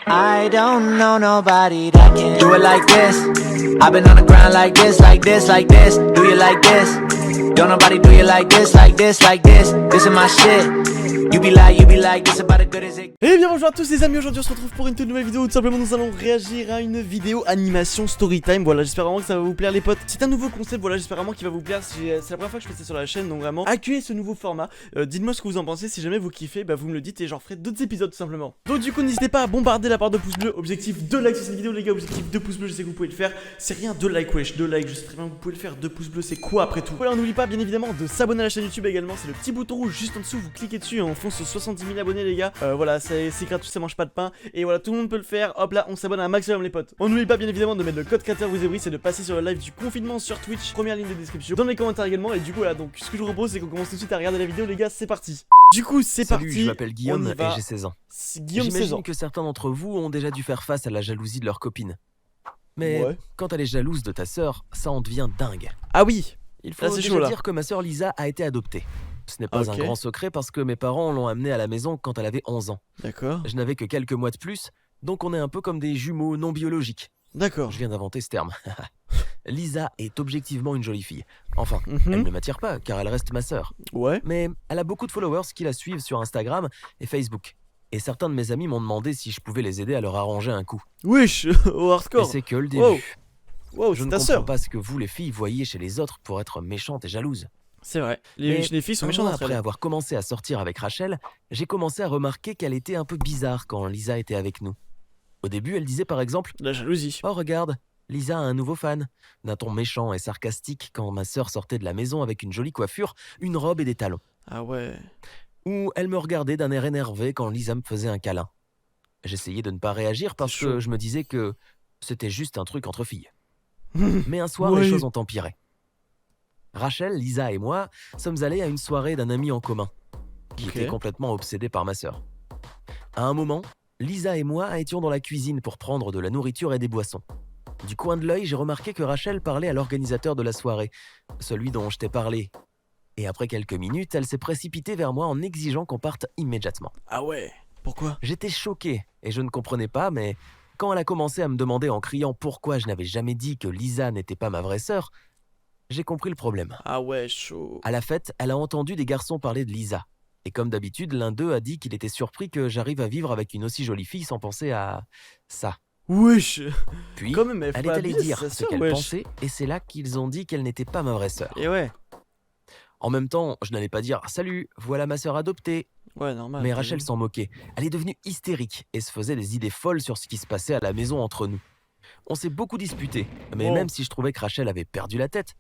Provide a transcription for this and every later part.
I don't know nobody that can do it like this. I've been on the ground like this, like this, like this. Do you like this? Don't nobody do you like this, like this, like this. This is my shit. You be like, this about as good as it. Et bien bonjour à tous les amis, aujourd'hui on se retrouve pour une toute nouvelle vidéo où tout simplement nous allons réagir à une vidéo animation storytime. Voilà, j'espère vraiment que ça va vous plaire les potes. C'est un nouveau concept, voilà, j'espère vraiment qu'il va vous plaire. C'est la première fois que je fais ça sur la chaîne, donc vraiment accueillez ce nouveau format. Dites-moi ce que vous en pensez, si jamais vous kiffez, bah vous me le dites et j'en ferai d'autres épisodes tout simplement. Donc du coup n'hésitez pas à bombarder la barre de pouces bleus. Objectif 2 likes sur cette vidéo les gars, objectif 2 pouces bleus, je sais que vous pouvez le faire. C'est rien, 2 likes wesh, 2 likes, je sais très bien que vous pouvez le faire, 2 pouces bleus c'est quoi après tout. Voilà, on n'oublie pas bien évidemment de s'abonner à la chaîne YouTube également, c'est le petit bouton rouge juste en dessous, vous cliquez dessus et on fonce sur 70 000 abonnés les gars. Voilà, c'est gratuit, ça mange pas de pain. Et voilà, tout le monde peut le faire. Hop là, on s'abonne à un maximum les potes. On n'oublie pas bien évidemment de mettre le code créateur vous c'est de passer sur le live du confinement sur Twitch. Première ligne de description dans les commentaires également. Et du coup voilà, donc ce que je vous propose c'est qu'on commence tout de suite à regarder la vidéo les gars, c'est parti. Du coup c'est parti. Salut, je m'appelle Guillaume et j'ai 16 ans. Guillaume 16 ans. J'imagine que certains d'entre vous ont déjà dû faire face à la jalousie de leur copine. Mais quand elle est jalouse de ta sœur, ça en devient dingue. Ah oui. Il faut déjà dire que ma sœur Lisa a été adoptée. Ce n'est pas un grand secret parce que mes parents l'ont amenée à la maison quand elle avait 11 ans. D'accord. Je n'avais que quelques mois de plus, donc on est un peu comme des jumeaux non biologiques. D'accord. Je viens d'inventer ce terme. Lisa est objectivement une jolie fille. Enfin, elle ne m'attire pas car elle reste ma sœur. Ouais. Mais elle a beaucoup de followers qui la suivent sur Instagram et Facebook. Et certains de mes amis m'ont demandé si je pouvais les aider à leur arranger un coup. Wesh, au hardcore. Et c'est que le début. Wow, je ne comprends pas ce que vous les filles voyez chez les autres pour être méchantes et jalouses. C'est vrai, les filles sont méchantes. Après avoir commencé à sortir avec Rachel, j'ai commencé à remarquer qu'elle était un peu bizarre quand Lisa était avec nous. Au début, elle disait par exemple « La jalousie ». Oh regarde, Lisa a un nouveau fan. D'un ton méchant et sarcastique quand ma sœur sortait de la maison avec une jolie coiffure, une robe et des talons. Ah ouais. Ou elle me regardait d'un air énervé quand Lisa me faisait un câlin. J'essayais de ne pas réagir parce que je me disais que c'était juste un truc entre filles. Mais un soir, les choses ont empiré. Rachel, Lisa et moi sommes allés à une soirée d'un ami en commun, qui était complètement obsédé par ma sœur. À un moment, Lisa et moi étions dans la cuisine pour prendre de la nourriture et des boissons. Du coin de l'œil, j'ai remarqué que Rachel parlait à l'organisateur de la soirée, celui dont je t'ai parlé. Et après quelques minutes, elle s'est précipitée vers moi en exigeant qu'on parte immédiatement. Ah ouais? Pourquoi? J'étais choqué et je ne comprenais pas, mais quand elle a commencé à me demander en criant pourquoi je n'avais jamais dit que Lisa n'était pas ma vraie sœur, j'ai compris le problème. Ah ouais, chaud. À la fête, elle a entendu des garçons parler de Lisa. Et comme d'habitude, l'un d'eux a dit qu'il était surpris que j'arrive à vivre avec une aussi jolie fille sans penser à ça. Wesh. Puis, elle est allée dire ce qu'elle pensait et c'est là qu'ils ont dit qu'elle n'était pas ma vraie sœur. Et ouais. En même temps, je n'allais pas dire « Salut, voilà ma sœur adoptée ». Ouais, normal. Mais Rachel s'en moquait. Elle est devenue hystérique et se faisait des idées folles sur ce qui se passait à la maison entre nous. On s'est beaucoup disputé, mais même si je trouvais que Rachel avait perdu la tête,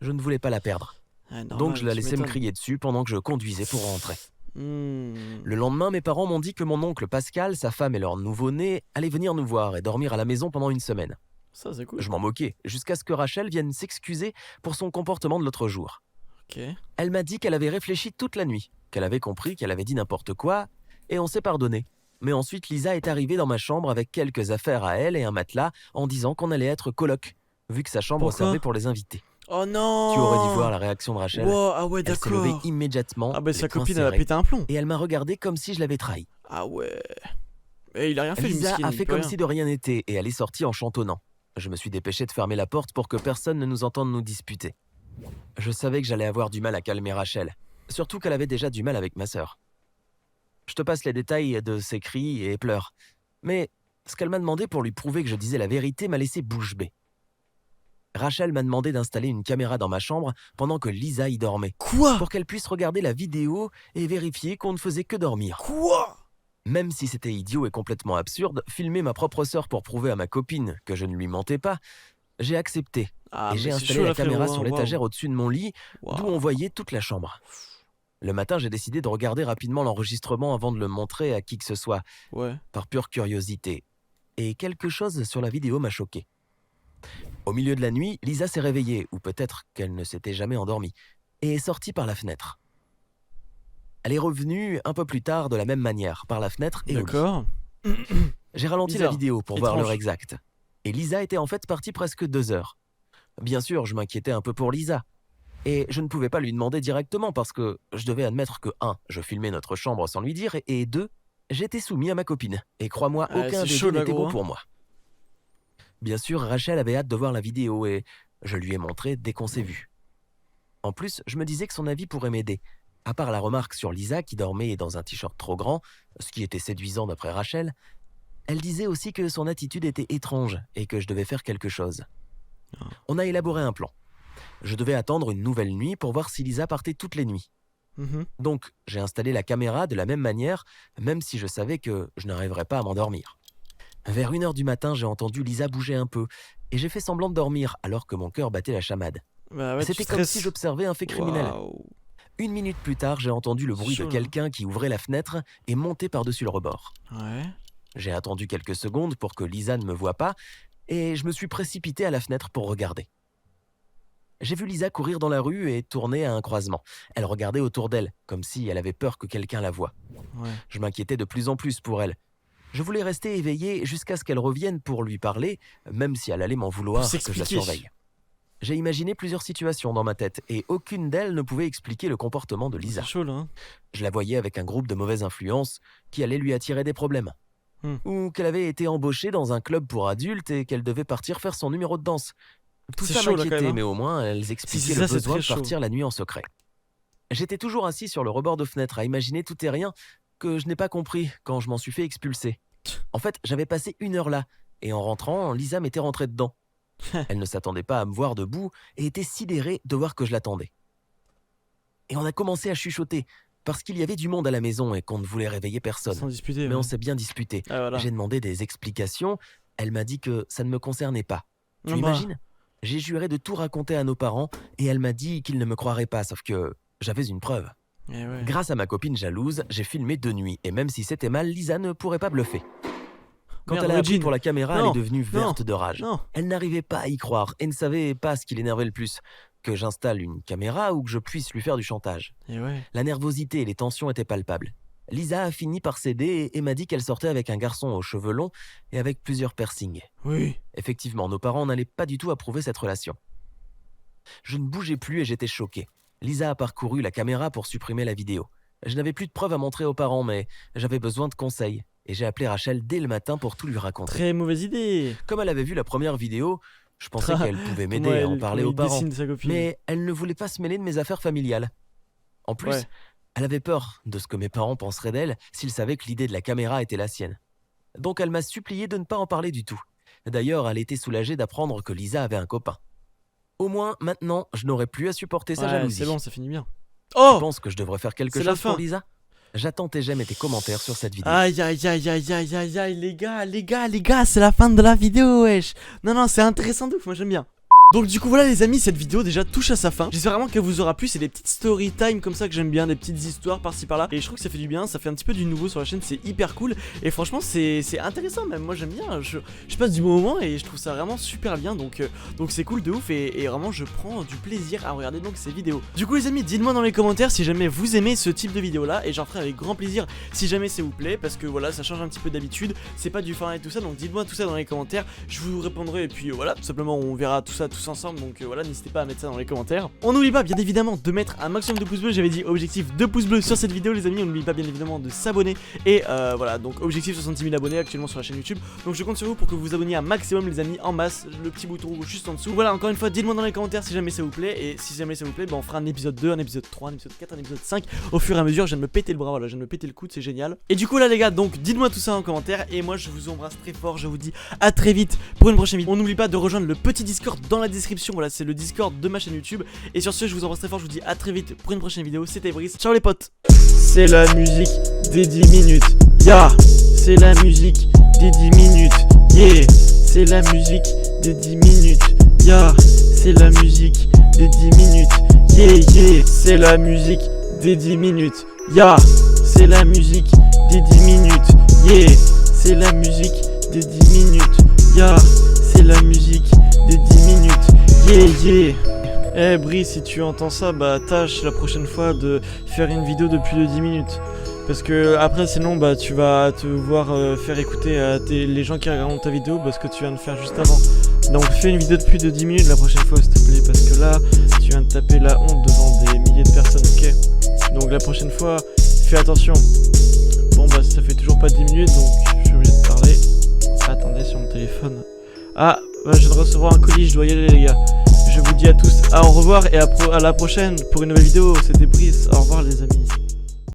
je ne voulais pas la perdre. Normal, donc je la laissais me crier dessus pendant que je conduisais pour rentrer. Le lendemain, mes parents m'ont dit que mon oncle Pascal, sa femme et leur nouveau-né allaient venir nous voir et dormir à la maison pendant une semaine. Ça, c'est cool. Je m'en moquais, jusqu'à ce que Rachel vienne s'excuser pour son comportement de l'autre jour. Elle m'a dit qu'elle avait réfléchi toute la nuit, qu'elle avait compris qu'elle avait dit n'importe quoi, et on s'est pardonné. Mais ensuite, Lisa est arrivée dans ma chambre avec quelques affaires à elle et un matelas en disant qu'on allait être coloc, vu que sa chambre servait pour les invités. Oh non! Tu aurais dû voir la réaction de Rachel. Wow, ah ouais, d'accord. Elle s'est levée immédiatement. Ah bah sa copine elle a pété un plomb. Et elle m'a regardé comme si je l'avais trahi. Ah ouais. Et il a rien fait. Lisa a fait comme si de rien n'était et elle est sortie en chantonnant. Je me suis dépêché de fermer la porte pour que personne ne nous entende nous disputer. Je savais que j'allais avoir du mal à calmer Rachel, surtout qu'elle avait déjà du mal avec ma sœur. Je te passe les détails de ses cris et pleurs. Mais ce qu'elle m'a demandé pour lui prouver que je disais la vérité m'a laissé bouche bée. Rachel m'a demandé d'installer une caméra dans ma chambre pendant que Lisa y dormait. Quoi? Pour qu'elle puisse regarder la vidéo et vérifier qu'on ne faisait que dormir. Quoi? Même si c'était idiot et complètement absurde, filmer ma propre sœur pour prouver à ma copine que je ne lui mentais pas, j'ai accepté. Et j'ai installé la caméra sur l'étagère au-dessus de mon lit, d'où on voyait toute la chambre. Le matin, j'ai décidé de regarder rapidement l'enregistrement avant de le montrer à qui que ce soit, par pure curiosité. Et quelque chose sur la vidéo m'a choqué. Au milieu de la nuit, Lisa s'est réveillée, ou peut-être qu'elle ne s'était jamais endormie, et est sortie par la fenêtre. Elle est revenue un peu plus tard de la même manière, par la fenêtre et au lit. J'ai ralenti la vidéo pour voir l'heure exacte. Et Lisa était en fait partie presque 2 heures. Bien sûr, je m'inquiétais un peu pour Lisa. Et je ne pouvais pas lui demander directement parce que je devais admettre que 1. Je filmais notre chambre sans lui dire et 2. J'étais soumis à ma copine, et crois-moi, aucun des deux n'était bon pour moi. Bien sûr, Rachel avait hâte de voir la vidéo et je lui ai montré dès qu'on s'est vu. En plus, je me disais que son avis pourrait m'aider. À part la remarque sur Lisa qui dormait dans un t-shirt trop grand, ce qui était séduisant d'après Rachel, elle disait aussi que son attitude était étrange et que je devais faire quelque chose. On a élaboré un plan. Je devais attendre une nouvelle nuit pour voir si Lisa partait toutes les nuits. Donc, j'ai installé la caméra de la même manière, même si je savais que je n'arriverais pas à m'endormir. Vers 1h du matin, j'ai entendu Lisa bouger un peu et j'ai fait semblant de dormir alors que mon cœur battait la chamade. C'était comme si j'observais un fait criminel. 1 minute plus tard, j'ai entendu le bruit de quelqu'un qui ouvrait la fenêtre et montait par-dessus le rebord. J'ai attendu quelques secondes pour que Lisa ne me voie pas et je me suis précipité à la fenêtre pour regarder. J'ai vu Lisa courir dans la rue et tourner à un croisement. Elle regardait autour d'elle, comme si elle avait peur que quelqu'un la voie. Je m'inquiétais de plus en plus pour elle. Je voulais rester éveillé jusqu'à ce qu'elle revienne pour lui parler, même si elle allait m'en vouloir que je la surveille. J'ai imaginé plusieurs situations dans ma tête et aucune d'elles ne pouvait expliquer le comportement de Lisa. Je la voyais avec un groupe de mauvaises influences qui allait lui attirer des problèmes. Ou qu'elle avait été embauchée dans un club pour adultes et qu'elle devait partir faire son numéro de danse. Tout ça m'inquiétait, mais au moins elles expliquaient le besoin de partir la nuit en secret. J'étais toujours assis sur le rebord de fenêtre à imaginer tout et rien que je n'ai pas compris quand je m'en suis fait expulser. En fait, j'avais passé 1 heure là, et en rentrant, Lisa m'était rentrée dedans. Elle ne s'attendait pas à me voir debout et était sidérée de voir que je l'attendais. Et on a commencé à chuchoter, parce qu'il y avait du monde à la maison et qu'on ne voulait réveiller personne. Sans disputer, mais on s'est bien disputé. J'ai demandé des explications, elle m'a dit que ça ne me concernait pas. Tu imagines ? J'ai juré de tout raconter à nos parents et elle m'a dit qu'ils ne me croiraient pas, sauf que j'avais une preuve. Grâce à ma copine jalouse, j'ai filmé de nuit et même si c'était mal, Lisa ne pourrait pas bluffer. Quand elle a appris pour la caméra, elle est devenue verte de rage. Elle n'arrivait pas à y croire et ne savait pas ce qui l'énervait le plus. Que j'installe une caméra ou que je puisse lui faire du chantage. La nervosité et les tensions étaient palpables. Lisa a fini par céder et m'a dit qu'elle sortait avec un garçon aux cheveux longs et avec plusieurs piercings. Effectivement, nos parents n'allaient pas du tout approuver cette relation. Je ne bougeais plus et j'étais choqué. Lisa a parcouru la caméra pour supprimer la vidéo. Je n'avais plus de preuves à montrer aux parents, mais j'avais besoin de conseils. Et j'ai appelé Rachel dès le matin pour tout lui raconter. Très mauvaise idée. Comme elle avait vu la première vidéo, je pensais qu'elle pouvait m'aider à en parler aux parents. Mais elle ne voulait pas se mêler de mes affaires familiales. En plus, elle avait peur de ce que mes parents penseraient d'elle s'ils savaient que l'idée de la caméra était la sienne. Donc elle m'a supplié de ne pas en parler du tout. D'ailleurs, elle était soulagée d'apprendre que Lisa avait un copain. Au moins, maintenant, je n'aurais plus à supporter sa jalousie. C'est bon, ça finit bien. Tu penses que je devrais faire quelque chose pour Lisa ? J'attends tes j'aime et tes commentaires sur cette vidéo. Aïe, les gars, c'est la fin de la vidéo, wesh. Non, c'est intéressant de ouf, moi j'aime bien. Donc du coup voilà les amis, cette vidéo déjà touche à sa fin. J'espère vraiment qu'elle vous aura plu, c'est des petites story time comme ça que j'aime bien, des petites histoires par-ci par-là. Et je trouve que ça fait du bien, ça fait un petit peu du nouveau sur la chaîne, c'est hyper cool. Et franchement c'est intéressant même, moi j'aime bien, je passe du bon moment et je trouve ça vraiment super bien. Donc c'est cool de ouf et vraiment je prends du plaisir à regarder donc ces vidéos. Du coup les amis, dites-moi dans les commentaires si jamais vous aimez ce type de vidéo là. Et j'en ferai avec grand plaisir si jamais ça vous plaît. Parce que voilà, ça change un petit peu d'habitude, c'est pas du fan et tout ça. Donc dites-moi tout ça dans les commentaires, je vous répondrai. Et puis voilà, tout simplement on verra tout ça tous ensemble. Donc voilà, n'hésitez pas à mettre ça dans les commentaires. On n'oublie pas bien évidemment de mettre un maximum de pouces bleus. J'avais dit objectif 2 pouces bleus sur cette vidéo les amis. On n'oublie pas bien évidemment de s'abonner. Et voilà, donc objectif 66 000 abonnés actuellement sur la chaîne YouTube. Donc je compte sur vous pour que vous vous abonniez un maximum les amis, en masse. Le petit bouton rouge juste en dessous. Voilà, encore une fois, dites-moi dans les commentaires si jamais ça vous plaît. Et si jamais ça vous plaît, on fera un épisode 2, un épisode 3, un épisode 4, un épisode 5 au fur et à mesure. Je viens de me péter le bras, voilà, je viens de me péter le coude, c'est génial. Et du coup là les gars, donc dites-moi tout ça en commentaire. Et moi je vous embrasse très fort, je vous dis à très vite pour une prochaine vidéo. On n'oublie pas de rejoindre le petit Discord dans la description. Voilà, c'est le Discord de ma chaîne YouTube. Et sur ce, je vous embrasse très fort, je vous dis à très vite pour une prochaine vidéo. C'était Brice, ciao les potes. C'est la musique des 10 minutes, c'est la musique des 10 minutes, c'est la musique des 10 minutes, c'est la musique des 10 minutes, c'est la musique des 10 minutes, c'est la musique des 10 minutes, c'est la musique des 10 minutes, c'est la musique des 10 minutes, Eh Brice, si tu entends ça, bah tâche la prochaine fois de faire une vidéo de plus de 10 minutes. Parce que après sinon bah tu vas te voir faire écouter à les gens qui regardent ta vidéo parce que tu viens de faire juste avant. Donc fais une vidéo de plus de 10 minutes la prochaine fois s'il te plaît, parce que là tu viens de taper la honte devant des milliers de personnes, ok? Donc la prochaine fois, fais attention. Bon bah ça fait toujours pas 10 minutes donc je suis obligé de parler. Attendez sur mon téléphone. Ah bah, je viens de recevoir un colis, je dois y aller les gars. Je vous dis à tous au revoir et à la prochaine pour une nouvelle vidéo. C'était Brice, au revoir les amis.